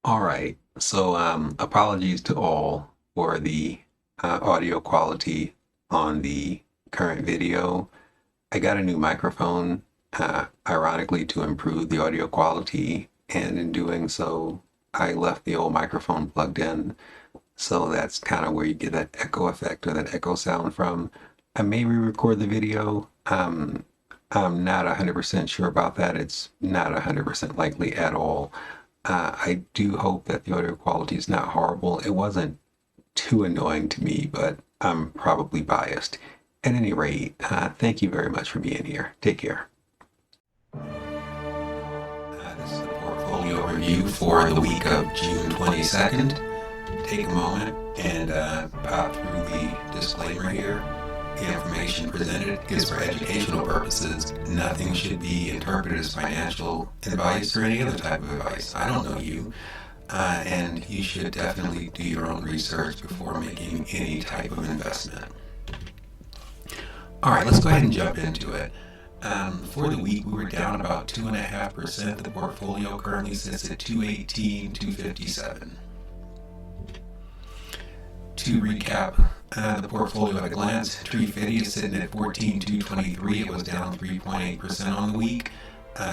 All right. So, apologies to all for the audio quality on the current video. I got a new microphone, ironically, to improve the audio quality, and in doing so, I left the old microphone plugged in. So that's kind of where you get that echo effect or that echo sound from. I may re-record the video. I'm not 100% sure about that. It's not 100% likely at all. I do hope that the audio quality is not horrible. It wasn't too annoying to me, but I'm probably biased. At any rate, thank you very much for being here. Take care. This is the portfolio review for the week of June 22nd. Take a moment and pop through the disclaimer here. The information presented is for educational purposes. Nothing should be interpreted as financial advice or any other type of advice. I don't know you. And you should definitely do your own research before making any type of investment. All right, let's go ahead and jump into it. For the week, we were down about 2.5%. The portfolio currently sits at 218, 257. To recap the portfolio at a glance, Tree 50 is sitting at 14,223. It was down 3.8% on the week.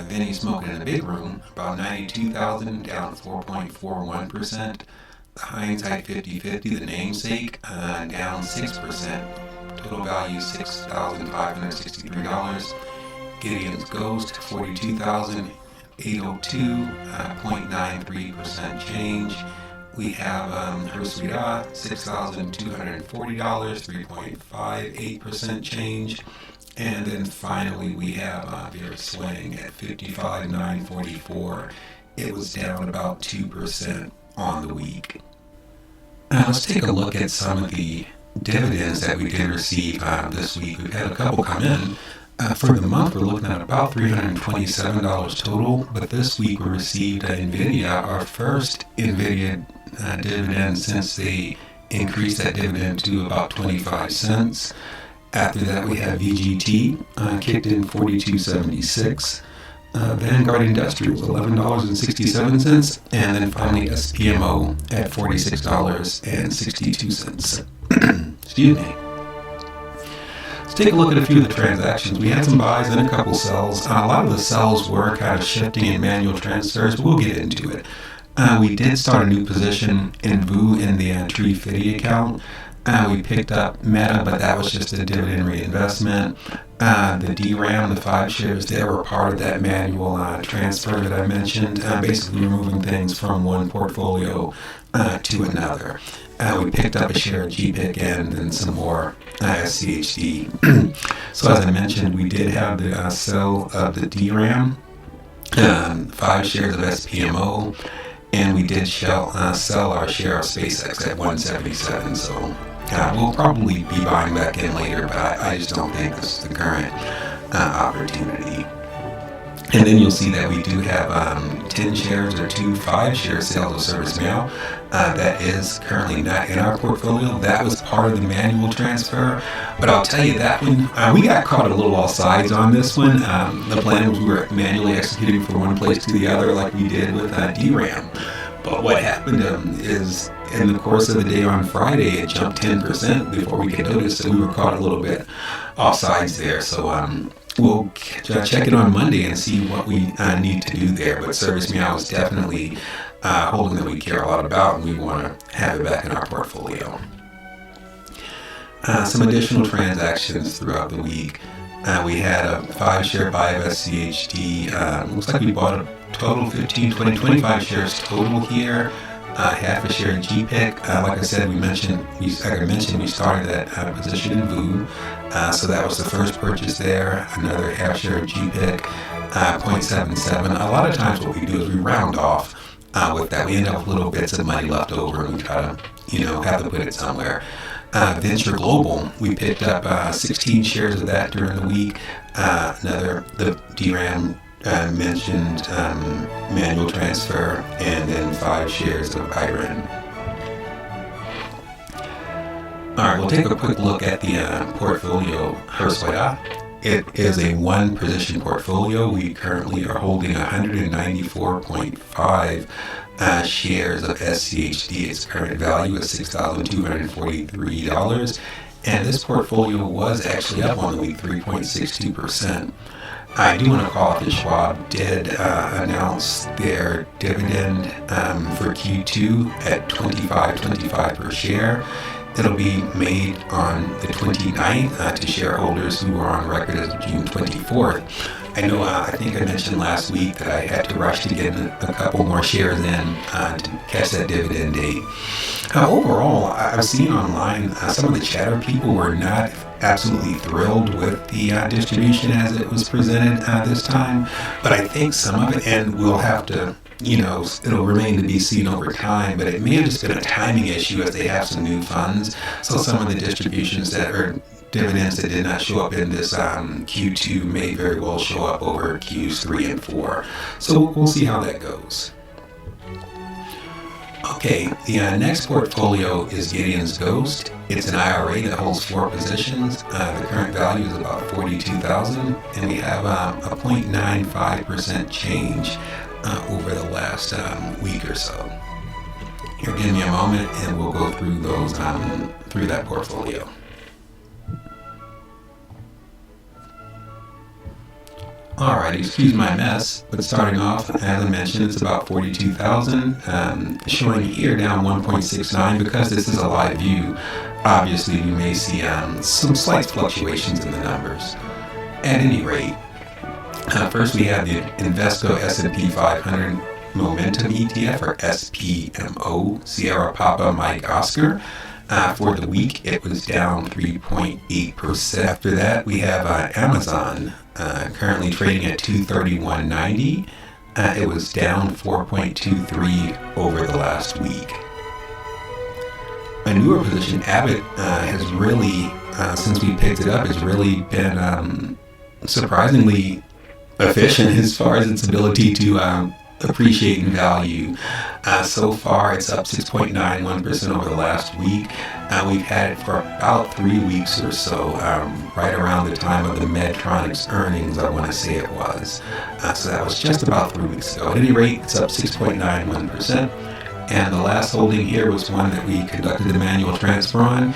Vinny Smoking in the Big Room, about 92,000, down 4.41%. The Hindsight 50/50, the namesake, down 6%. Total value $6,563. Gideon's Ghost, 42,802, 0.93% change. We have her Sweet $6,240, 3.58% change. And then finally we have Vera Swing at 55,944. It was down about 2% on the week. Let's take a look at some of the dividends that we did receive this week. We've had a couple come in. For the month, we're looking at about $327 total, but this week we received NVDA, our first NVDA dividend since they increased that dividend to about 25 cents. After that, we have VGT, kicked in 42.76. Vanguard Industrial was $11.67, and then finally SPMO at $46.62. Excuse me. Let's take a look at a few of the transactions. We had some buys and a couple sells. A lot of the sells were kind of shifting in manual transfers, but we'll get into it. We did start a new position in VU in the Tree 50 account. We picked up Meta, but that was just a dividend reinvestment. The DRAM, the 5 shares there were part of that manual transfer that I mentioned, basically removing things from one portfolio to another. We picked up a share of GPIC and then some more SCHD. So as I mentioned, we did have the sell of the DRAM, 5 shares of SPMO, and we did sell our share of SpaceX at 177. So we'll probably be buying back in later, but I just don't think this is the current opportunity. And then you'll see that we do have 10 shares or 2 5-share sales of ServiceMail. That is currently not in our portfolio. That was part of the manual transfer. But I'll tell you that one, we got caught a little offsides on this one. The plan was we were manually executing from one place to the other like we did with DRAM. But what happened is in the course of the day on Friday, it jumped 10% before we could notice, so we were caught a little bit offsides there. So we'll check it on Monday and see what we need to do there. But ServiceMeow is definitely holding that we care a lot about, and we want to have it back in our portfolio. Some additional transactions throughout the week. We had a 5-share buy of SCHD. Looks like we bought a total 15, 20, 25 shares total here. Half a share of GPIC. Like I said, we started that position in VU. So that was the first purchase there. Another half share of GPIC, 0.77. A lot of times what we do is we round off with that. We end up with little bits of money left over, and we try to, have to put it somewhere. Venture Global, we picked up 16 shares of that during the week. The DRAM mentioned manual transfer, and then 5 shares of Iron. All right, we'll take a quick look at the portfolio. It is a 1-position portfolio. We currently are holding 194.5 shares of SCHD. Its current value is $6,243. And this portfolio was actually up on the week, 3.62%. I do want to call out that Schwab did announce their dividend for Q2 at $25.25 per share. It'll be made on the 29th to shareholders who are on record as of June 24th. I know, I think I mentioned last week that I had to rush to get a couple more shares in to catch that dividend date. Overall, I've seen online some of the chatter people were not absolutely thrilled with the distribution as it was presented this time, but I think some of it, and we'll have to, it'll remain to be seen over time, but it may have just been a timing issue as they have some new funds. So some of the distributions that are dividends that did not show up in this Q2 may very well show up over Qs 3 and 4. So we'll see how that goes. Okay, the next portfolio is Gideon's Ghost. It's an IRA that holds 4 positions. The current value is about $42,000, and we have a 0.95% change over the last week or so. Here, give me a moment, and we'll go through those through that portfolio. Alright, excuse my mess, but starting off, as I mentioned, it's about 42,000, showing here down 1.69. Because this is a live view, obviously we may see some slight fluctuations in the numbers. At any rate, first we have the Invesco S&P 500 Momentum ETF, or SPMO, Sierra Papa Mike Oscar. For the week, it was down 3.8%. After that, we have Amazon, currently trading at $231.90. It was down 4.23 over the last week. A newer position, Abbott, has really, since we picked it up, has really been surprisingly efficient as far as its ability to appreciate in value. So far, it's up 6.91% over the last week. We've had it for about 3 weeks or so, right around the time of the Medtronic's earnings, I want to say it was. So that was just about 3 weeks ago. At any rate, it's up 6.91%. And the last holding here was one that we conducted the manual transfer on.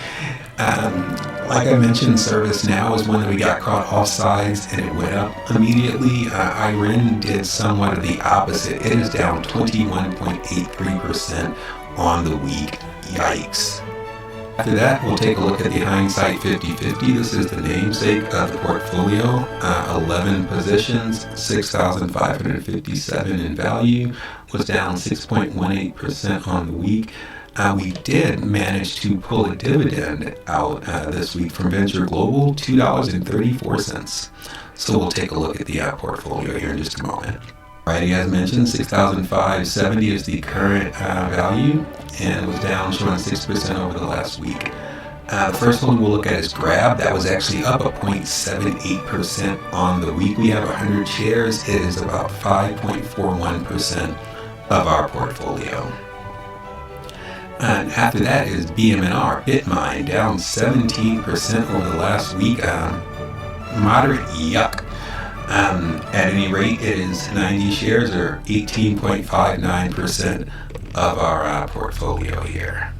Like I mentioned, ServiceNow is one that we got caught offsides and it went up immediately. IREN did somewhat of the opposite. It is down 21.83% on the week. Yikes. After that, we'll take a look at the hindsight 50/50. This is the namesake of the portfolio. 11 positions, 6,557 in value, was down 6.18% on the week. We did manage to pull a dividend out this week from Venture Global, $2.34. So we'll take a look at the portfolio here in just a moment. Alrighty, as mentioned, 6,570 is the current value, and it was down, showing 6% over the last week. The first one we'll look at is Grab. That was actually up a 0.78% on the week. We have 100 shares. It is about 5.41% of our portfolio. And after that is BMNR, Bitmine, down 17% over the last week. Moderate yuck. At any rate, it is 90 shares, or 18.59% of our portfolio here.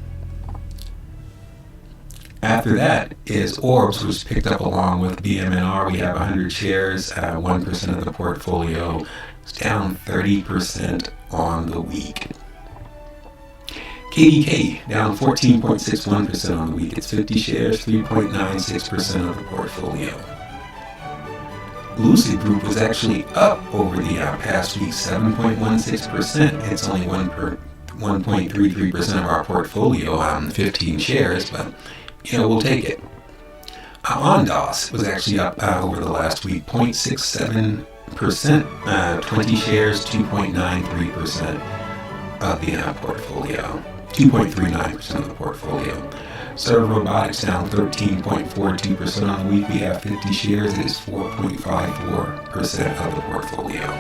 After that is Orbs, which picked up along with BMNR. We have 100 shares, 1% of the portfolio. It's down 30% on the week. KDK, down 14.61% on the week. It's 50 shares, 3.96% of the portfolio. Lucid Group was actually up over the past week, 7.16%. It's only 1.33% of our portfolio, 15 shares, but we'll take it. Ondas was actually up over the last week, 0.67%, 20 shares, 2.93% of the portfolio, 2.39% of the portfolio. Serve Robotics down 13.42% on the week. We have 50 shares. It is 4.54% of the portfolio.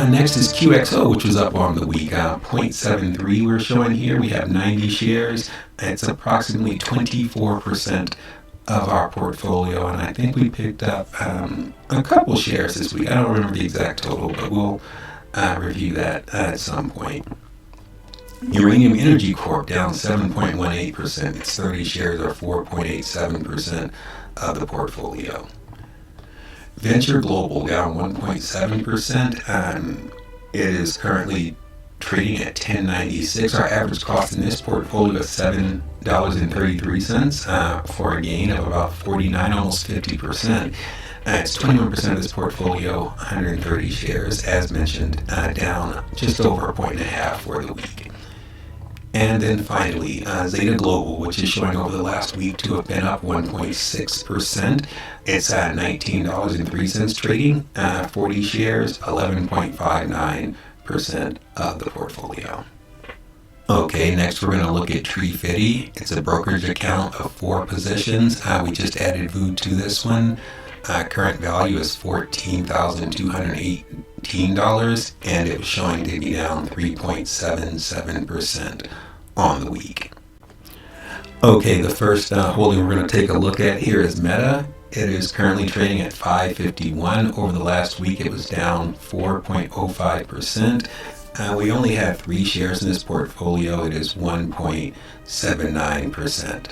Next is QXO, which was up on the week. 0.73 we're showing here. We have 90 shares. It's approximately 24% of our portfolio, and I think we picked up a couple shares this week. I don't remember the exact total, but we'll review that at some point. Uranium Energy Corp down 7.18%. Its 30 shares are 4.87% of the portfolio. Venture Global down 1.7%. It is currently trading at $10.96. Our average cost in this portfolio is $7.33 for a gain of about 49, almost 50%. It's 21% of this portfolio, 130 shares, as mentioned, down just over a point and a half for the week. And then finally, Zeta Global, which is showing over the last week to have been up 1.6%. It's at $19.03 trading, 40 shares, 11.59% of the portfolio. Okay, next we're going to look at Tree50. It's a brokerage account of 4 positions. We just added VOO to this one. Current value is $14,218, and it was showing to be down 3.77% on the week. Okay, the first holding we're going to take a look at here is Meta. It is currently trading at $5.51. Over the last week, it was down 4.05%. We only have 3 shares in this portfolio. It is 1.79%.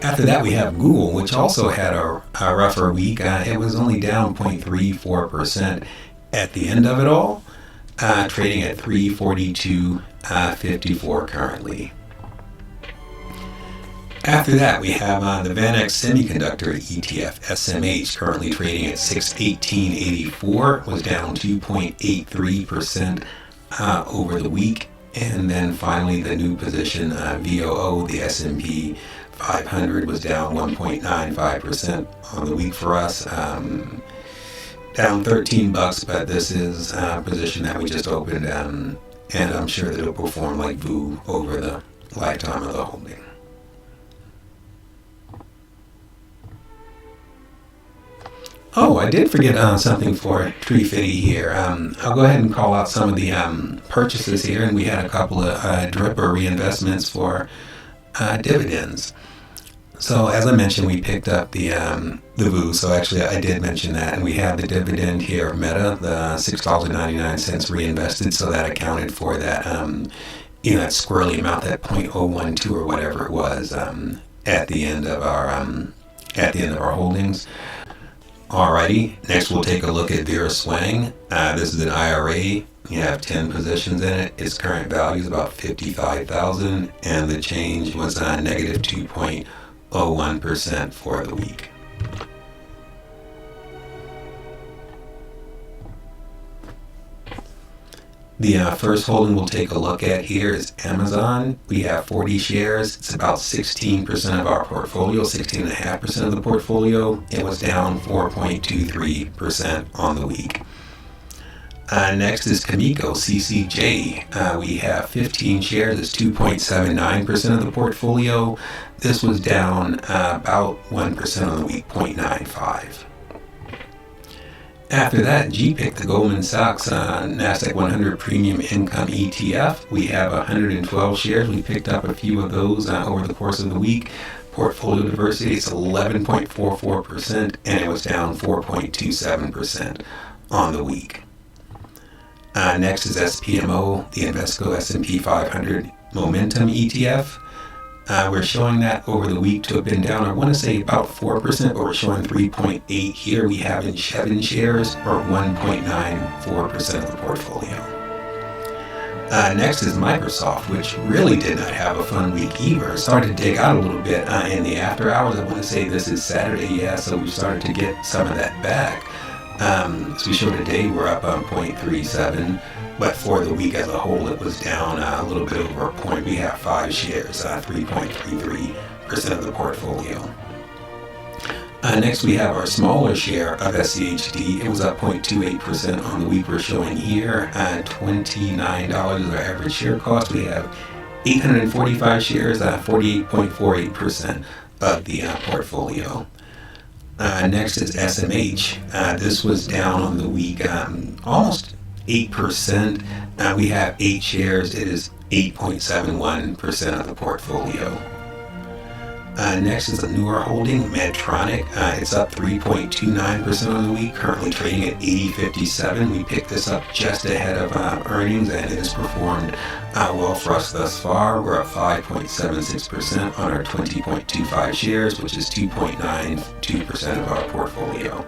After that, we have Google, which also had a rougher week. It was only down 0.34% at the end of it all, trading at $342.54 currently. After that, we have the VanEck Semiconductor ETF, SMH, currently trading at $618.84, was down 2.83% over the week. And then finally, the new position, VOO, the S&P 500, was down 1.95% on the week for us. Down $13, but this is a position that we just opened, and I'm sure that it'll perform like VOO over the lifetime of the holding. Oh, I did forget something for Tree50 here. I'll go ahead and call out some of the purchases here, and we had a couple of drip or reinvestments for dividends. So as I mentioned, we picked up the VOO, so actually I did mention that, and we have the dividend here of Meta, the $6.99 reinvested, so that accounted for that, that squirrely amount, that 0.012 or whatever it was at the end of our holdings. Alrighty, next we'll take a look at Vera Swang. This is an IRA. You have 10 positions in it. Its current value is about $55,000, and the change was negative 2.01% for the week. The first holding we'll take a look at here is Amazon. We have 40 shares. It's about 16% of our portfolio, 16.5% of the portfolio. It was down 4.23% on the week. Next is Kamiko, CCJ. We have 15 shares. It's 2.79% of the portfolio. This was down about 1% on the week, 0.95. After that, GPIC, the Goldman Sachs NASDAQ 100 Premium Income ETF. We have 112 shares. We picked up a few of those over the course of the week. Portfolio diversity is 11.44%, and it was down 4.27% on the week. Next is SPMO, the Invesco S&P 500 Momentum ETF. We're showing that over the week to have been down, I want to say about 4%, but we're showing 3.8 here. We have in 7 shares, or 1.94% of the portfolio. Next is Microsoft, which really did not have a fun week either. Started to dig out a little bit in the after hours. I want to say this is Saturday, so we started to get some of that back. As we show today, we're up on 0.37. But for the week as a whole, it was down a little bit over a point. We have 5 shares, 3.33% of the portfolio. Next, we have our smaller share of SCHD. It was up 0.28% on the week we're showing here. $29 is our average share cost. We have 845 shares, 48.48% of the portfolio. Next is SMH. This was down on the week, almost 8%. We have 8 shares. It is 8.71% of the portfolio. Next is a newer holding, Medtronic. It's up 3.29% on the week, currently trading at 80.57. We picked this up just ahead of earnings, and it has performed well for us thus far. We're up 5.76% on our 20.25 shares, which is 2.92% of our portfolio.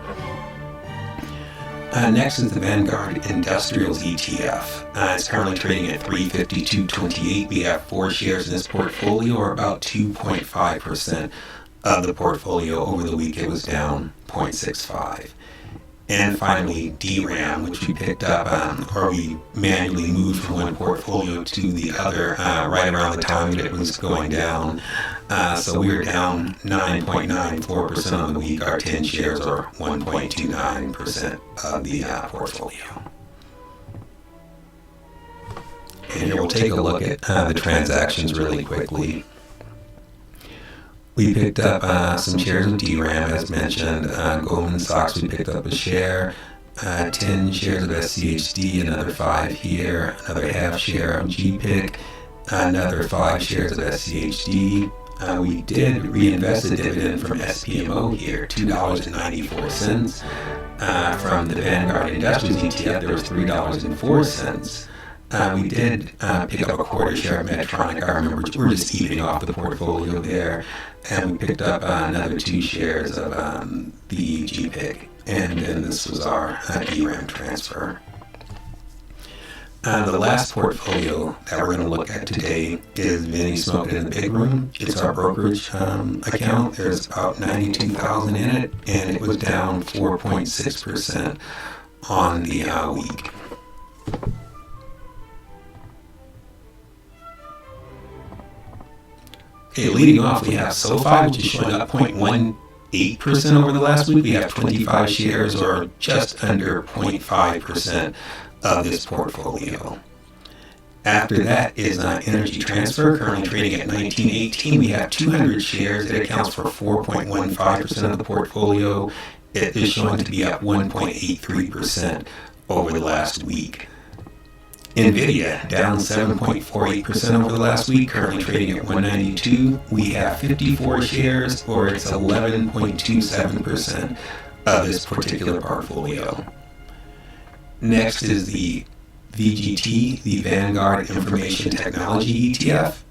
Next is the Vanguard Industrials ETF. It's currently trading at 352.28. We have 4 shares in this portfolio, or about 2.5% of the portfolio. Over the week, it was down 0.65. And finally, DRAM, which we picked up, or we manually moved from one portfolio to the other right around the time that it was going down. So we were down 9.94% on the week. Our 10 shares are 1.29% of the portfolio. And here we'll take a look at the transactions really quickly. We picked up some shares of DRAM, as mentioned. Goldman Sachs, we picked up a share. 10 shares of SCHD, another 5 here. Another half share of GPIC, another 5 shares of SCHD. We did reinvest a dividend from SPMO here, $2.94. From the Vanguard Industrials ETF, there was $3.04. We did pick up a quarter share of Medtronic. I remember we're just evening off the portfolio there. And we picked up another 2 shares of the GPIC. And then this was our DRAM transfer. The last portfolio that we're going to look at today is Vinny Smoking in the Big Room. It's our brokerage account. There's about 92,000 in it, and it was down 4.6% on the week. Okay, leading off, we have SoFi, which is showing up 0.18% over the last week. We have 25 shares, or just under 0.5% of this portfolio. After that is Energy Transfer, currently trading at 19.18. We have 200 shares. It accounts for 4.15% of the portfolio. It is showing to be up 1.83% over the last week. NVDA down 7.48% over the last week, currently trading at 192. We have 54 shares, or it's 11.27% of this particular portfolio. Next is the VGT, the Vanguard Information Technology ETF.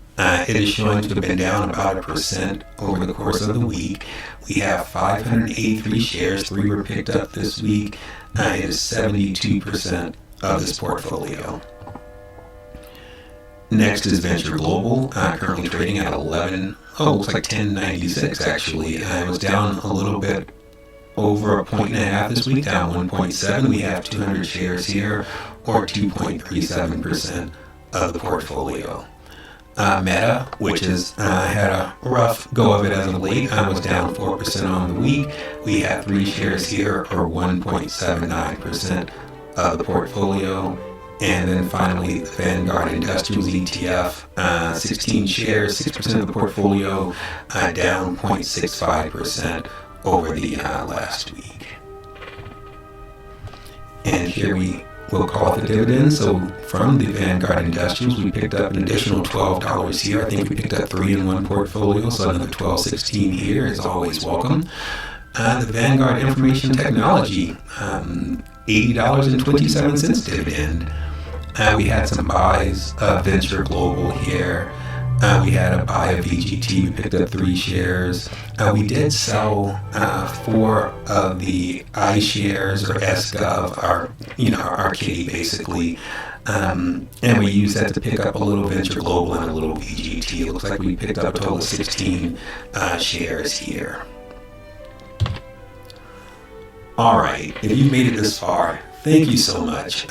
It is showing to have been down about 1% over the course of the week. We have 583 shares, 3 were picked up this week. It is 72% of this portfolio. Next is Venture Global, currently trading at looks like 10.96 actually. It was down a little bit over 1.5 this week, down 1.7. We have 200 shares here, or 2.37% of the portfolio. Meta, which has had a rough go of it as of late, was down 4% on the week. We have 3 shares here, or 1.79% of the portfolio. And then finally, the Vanguard Industrials ETF, 16 shares, 6% of the portfolio, down 0.65% over the last week. And here we will call it the dividend. So from the Vanguard Industrials, we picked up an additional $12 here. I think we picked up 3 in one portfolio, so another $12.16 here is always welcome. The Vanguard Information Technology, $80.27 dividend. We had some buys of Venture Global here. We had a buy of VGT. We picked up 3 shares. We did sell 4 of the iShares, or SGov, our kitty basically. And we used that to pick up a little Venture Global and a little VGT. It looks like we picked up a total of 16 shares here. All right, if you've made it this far, thank you so much.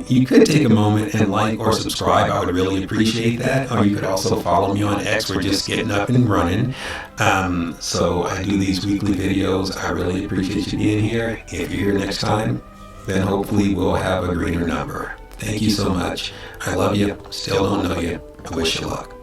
You could take a moment and like or subscribe. I would really appreciate that. Or you could also follow me on X. We're just getting up and running. So I do these weekly videos. I really appreciate you being here. If you're here next time, then hopefully we'll have a greener number. Thank you so much. I love you. Still don't know you. I wish you luck.